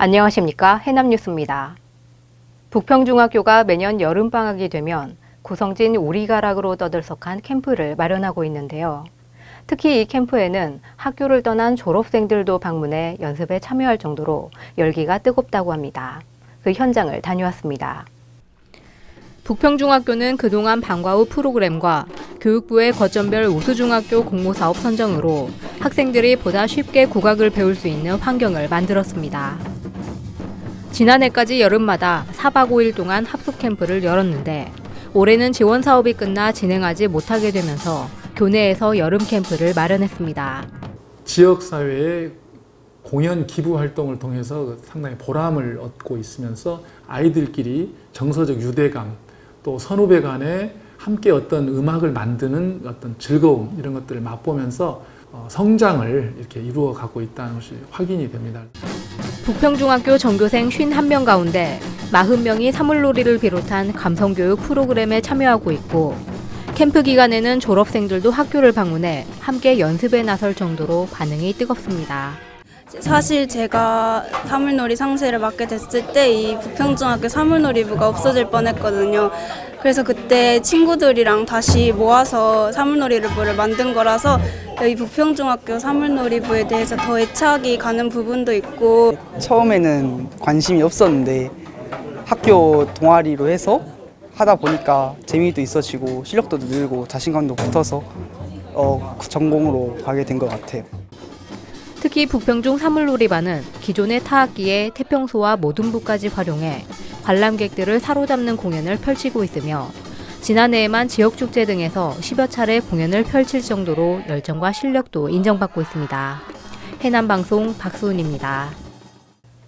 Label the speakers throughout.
Speaker 1: 안녕하십니까. 해남뉴스입니다. 북평중학교가 매년 여름방학이 되면 구성진 오리가락으로 떠들썩한 캠프를 마련하고 있는데요. 특히 이 캠프에는 학교를 떠난 졸업생들도 방문해 연습에 참여할 정도로 열기가 뜨겁다고 합니다. 그 현장을 다녀왔습니다. 북평중학교는 그동안 방과 후 프로그램과 교육부의 거점별 우수중학교 공모사업 선정으로 학생들이 보다 쉽게 국악을 배울 수 있는 환경을 만들었습니다. 지난해까지 여름마다 4박 5일 동안 합숙 캠프를 열었는데 올해는 지원 사업이 끝나 진행하지 못하게 되면서 교내에서 여름 캠프를 마련했습니다.
Speaker 2: 지역사회의 공연 기부 활동을 통해서 상당히 보람을 얻고 있으면서 아이들끼리 정서적 유대감, 또 선후배 간에 함께 어떤 음악을 만드는 어떤 즐거움 이런 것들을 맛보면서 성장을 이렇게 이루어 가고 있다는 것이 확인이 됩니다.
Speaker 1: 북평중학교 전교생 51명 가운데 40명이 사물놀이를 비롯한 감성교육 프로그램에 참여하고 있고 캠프 기간에는 졸업생들도 학교를 방문해 함께 연습에 나설 정도로 반응이 뜨겁습니다.
Speaker 3: 사실 제가 사물놀이 상세를 맡게 됐을 때 이 북평중학교 사물놀이부가 없어질 뻔했거든요. 그래서 그때 친구들이랑 다시 모아서 사물놀이부를 만든 거라서 이 북평중학교 사물놀이부에 대해서 더 애착이 가는 부분도 있고,
Speaker 4: 처음에는 관심이 없었는데 학교 동아리로 해서 하다 보니까 재미도 있어지고 실력도 늘고 자신감도 붙어서 그 전공으로 가게 된 것 같아요.
Speaker 1: 특히 북평중 사물놀이반은 기존의 타악기에 태평소와 모둠부까지 활용해 관람객들을 사로잡는 공연을 펼치고 있으며 지난해에만 지역축제 등에서 10여 차례 공연을 펼칠 정도로 열정과 실력도 인정받고 있습니다. 해남방송 박수은입니다.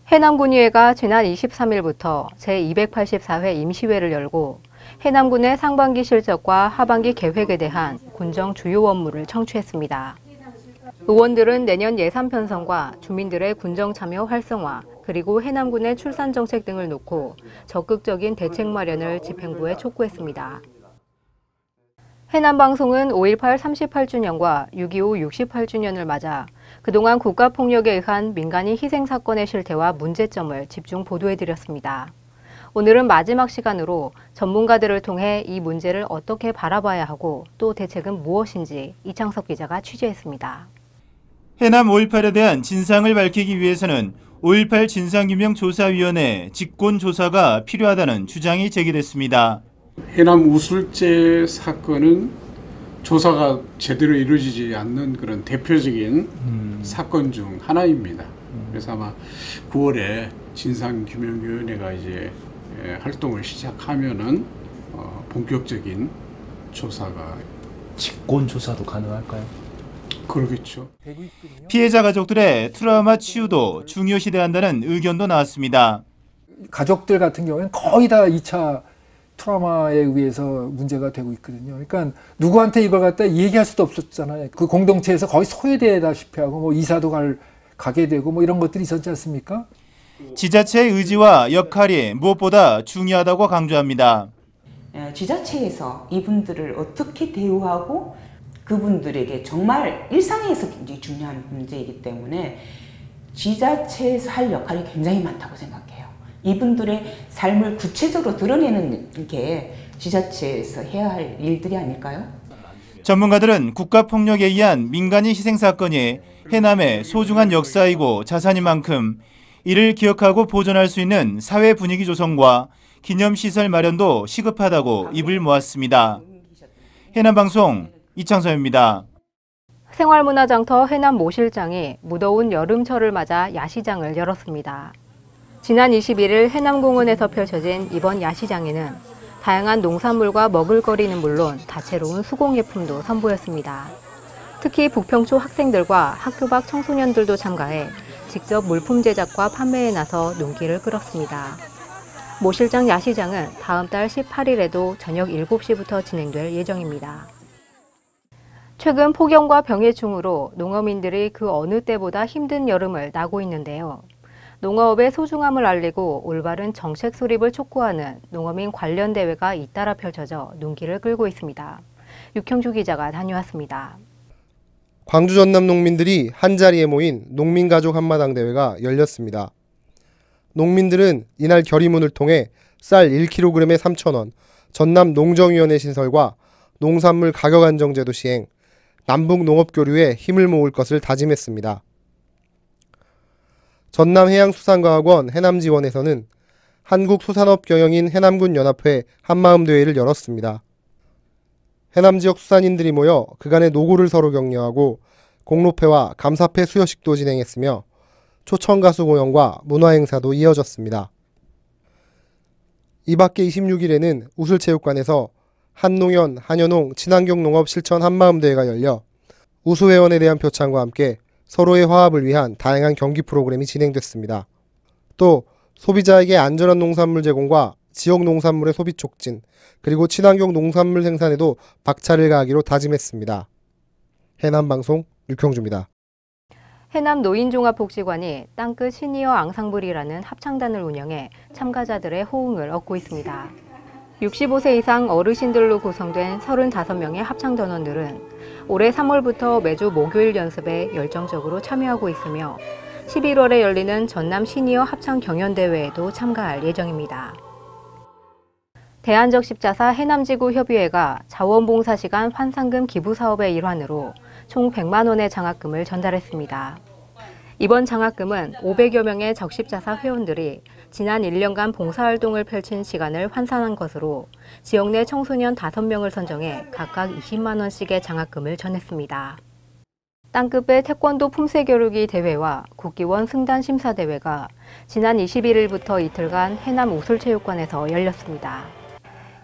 Speaker 1: 해남군의회가 지난 23일부터 제284회 임시회를 열고 해남군의 상반기 실적과 하반기 계획에 대한 군정 주요 업무를 청취했습니다. 의원들은 내년 예산 편성과 주민들의 군정 참여 활성화, 그리고 해남군의 출산 정책 등을 놓고 적극적인 대책 마련을 집행부에 촉구했습니다. 해남방송은 5.18 38주년과 6.25 68주년을 맞아 그동안 국가폭력에 의한 민간인 희생 사건의 실태와 문제점을 집중 보도해드렸습니다. 오늘은 마지막 시간으로 전문가들을 통해 이 문제를 어떻게 바라봐야 하고 또 대책은 무엇인지 이창섭 기자가 취재했습니다.
Speaker 5: 해남 5.18에 대한 진상을 밝히기 위해서는 5.18 진상규명조사위원회 직권조사가 필요하다는 주장이 제기됐습니다.
Speaker 6: 해남 우술제 사건은 조사가 제대로 이루어지지 않는 그런 대표적인 사건 중 하나입니다. 그래서 아마 9월에 진상규명위원회가 이제 활동을 시작하면은 본격적인 조사가
Speaker 7: 직권조사도 가능할까요?
Speaker 6: 그러겠죠.
Speaker 5: 피해자 가족들의 트라우마 치유도 중요시돼야 한다는 의견도 나왔습니다.
Speaker 8: 가족들 같은 경우에는 거의 다 2차 트라우마에 의해서 문제가 되고 있거든요. 그러니까 누구한테 이걸 갖다 얘기할 수도 없었잖아요. 그 공동체에서 거의 소외되다시피 하고 뭐 이사도 가게 되고 뭐 이런 것들이 있었지 않습니까?
Speaker 5: 지자체의 의지와 역할이 무엇보다 중요하다고 강조합니다.
Speaker 9: 지자체에서 이분들을 어떻게 대우하고 그분들에게 정말 일상에서 굉장히 중요한 문제이기 때문에 지자체에서 할 역할이 굉장히 많다고 생각해요. 이분들의 삶을 구체적으로 드러내는 게 지자체에서 해야 할 일들이 아닐까요?
Speaker 5: 전문가들은 국가폭력에 의한 민간인 희생 사건이 해남의 소중한 역사이고 자산인 만큼 이를 기억하고 보존할 수 있는 사회 분위기 조성과 기념시설 마련도 시급하다고 입을 모았습니다. 해남방송 이창섭입니다.
Speaker 1: 생활문화장터 해남 모실장이 무더운 여름철을 맞아 야시장을 열었습니다. 지난 21일 해남공원에서 펼쳐진 이번 야시장에는 다양한 농산물과 먹을거리는 물론 다채로운 수공예품도 선보였습니다. 특히 북평초 학생들과 학교 밖 청소년들도 참가해 직접 물품 제작과 판매에 나서 눈길을 끌었습니다. 모실장 야시장은 다음 달 18일에도 저녁 7시부터 진행될 예정입니다. 최근 폭염과 병해충으로 농어민들이 그 어느 때보다 힘든 여름을 나고 있는데요. 농어업의 소중함을 알리고 올바른 정책 수립을 촉구하는 농어민 관련 대회가 잇따라 펼쳐져 눈길을 끌고 있습니다. 육형주 기자가 다녀왔습니다.
Speaker 10: 광주 전남 농민들이 한자리에 모인 농민가족 한마당 대회가 열렸습니다. 농민들은 이날 결의문을 통해 쌀 1kg에 3,000원, 전남 농정위원회 신설과 농산물 가격 안정제도 시행, 남북 농업교류에 힘을 모을 것을 다짐했습니다. 전남해양수산과학원 해남지원에서는 한국수산업경영인 해남군 연합회 한마음대회를 열었습니다. 해남 지역 수산인들이 모여 그간의 노고를 서로 격려하고 공로패와 감사패 수여식도 진행했으며 초청가수 공연과 문화행사도 이어졌습니다. 이 밖에 26일에는 우슬체육관에서 한농연, 한여농, 친환경 농업 실천 한마음대회가 열려 우수회원에 대한 표창과 함께 서로의 화합을 위한 다양한 경기 프로그램이 진행됐습니다. 또 소비자에게 안전한 농산물 제공과 지역 농산물의 소비 촉진, 그리고 친환경 농산물 생산에도 박차를 가하기로 다짐했습니다. 해남방송 육형주입니다.
Speaker 1: 해남 노인종합복지관이 땅끝 시니어 앙상블이라는 합창단을 운영해 참가자들의 호응을 얻고 있습니다. 65세 이상 어르신들로 구성된 35명의 합창단원들은 올해 3월부터 매주 목요일 연습에 열정적으로 참여하고 있으며 11월에 열리는 전남 시니어 합창 경연대회에도 참가할 예정입니다. 대한적십자사 해남지구협의회가 자원봉사시간 환상금 기부사업의 일환으로 총 100만 원의 장학금을 전달했습니다. 이번 장학금은 500여 명의 적십자사 회원들이 지난 1년간 봉사활동을 펼친 시간을 환산한 것으로 지역 내 청소년 5명을 선정해 각각 20만 원씩의 장학금을 전했습니다. 땅끝배 태권도 품새겨루기 대회와 국기원 승단 심사대회가 지난 21일부터 이틀간 해남 우술체육관에서 열렸습니다.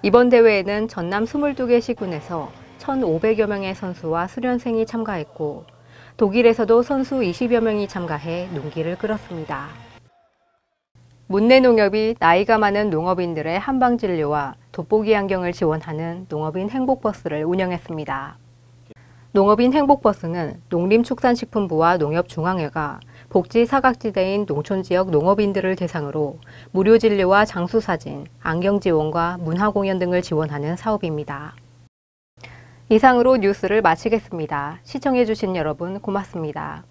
Speaker 1: 이번 대회에는 전남 22개 시군에서 1,500여 명의 선수와 수련생이 참가했고 독일에서도 선수 20여 명이 참가해 눈길을 끌었습니다. 문내농협이 나이가 많은 농업인들의 한방진료와 돋보기 안경을 지원하는 농업인 행복버스를 운영했습니다. 농업인 행복버스는 농림축산식품부와 농협중앙회가 복지 사각지대인 농촌지역 농업인들을 대상으로 무료 진료와 장수사진, 안경 지원과 문화공연 등을 지원하는 사업입니다. 이상으로 뉴스를 마치겠습니다. 시청해주신 여러분 고맙습니다.